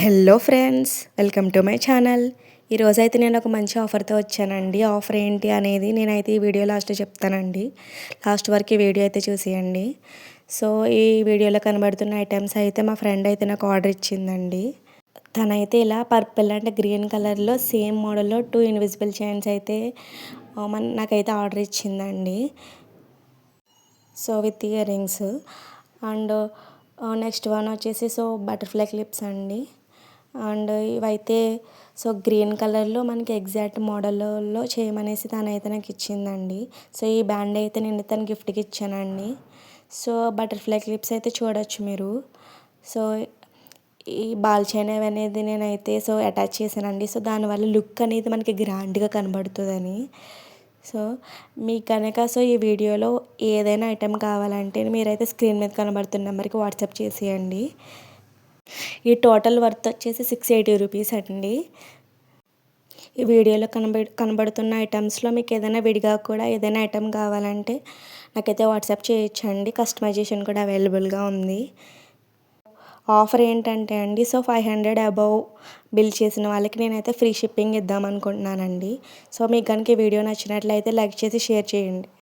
Hello friends, welcome to my channel. ఈరోజైతే నేను ఒక మంచి ఆఫర్తో వచ్చానండి. ఆఫర్ ఏంటి అనేది నేనైతే ఈ వీడియో లాస్ట్లో చెప్తానండి. లాస్ట్ వరకు ఈ వీడియో అయితే చూసేయండి. సో ఈ వీడియోలో కనబడుతున్న ఐటమ్స్ అయితే మా ఫ్రెండ్ అయితే నాకు ఆర్డర్ ఇచ్చిందండి. తనైతే ఇలా పర్పుల్ అండ్ గ్రీన్ కలర్లో సేమ్ మోడల్లో 2 ఇన్విజిబుల్ చైన్స్ అయితే నాకైతే ఆర్డర్ ఇచ్చిందండి. So with earrings and next one వచ్చేసి బటర్ఫ్లై క్లిప్స్ అండి. అండ్ ఇవైతే గ్రీన్ కలర్లో మనకి ఎగ్జాక్ట్ మోడల్లో చేయమనేసి తనైతే నాకు ఇచ్చిందండి. సో ఈ బ్యాండ్ అయితే నేను తన గిఫ్ట్కి ఇచ్చానండి. సో బటర్ఫ్లై క్లిప్స్ అయితే చూడొచ్చు మీరు. సో ఈ బాల్ చైన్ అనేది నేనైతే అటాచ్ చేశానండి. సో దానివల్ల లుక్ అనేది మనకి గ్రాండ్గా కనబడుతుందని. సో మీకు కనుక ఈ వీడియోలో ఏదైనా ఐటెం కావాలంటే మీరైతే స్క్రీన్ మీద కనబడుతున్న నెంబర్కి వాట్సాప్ చేసేయండి. ఈ టోటల్ వర్త్ వచ్చేసి 680 రూపీస్ అండి. ఈ వీడియోలో కనబడుతున్న ఐటమ్స్లో మీకు ఏదైనా విడిగా కూడా ఏదైనా ఐటెం కావాలంటే నాకైతే వాట్సాప్ చేయొచ్చండి. కస్టమైజేషన్ కూడా అవైలబుల్గా ఉంది. ఆఫర్ ఏంటంటే అండి 500 అబవ్ బిల్ చేసిన వాళ్ళకి నేనైతే ఫ్రీ షిప్పింగ్ ఇద్దాం అనుకుంటున్నానండి. సో మీకు కనుక ఈ వీడియో నచ్చినట్లయితే లైక్ చేసి షేర్ చేయండి.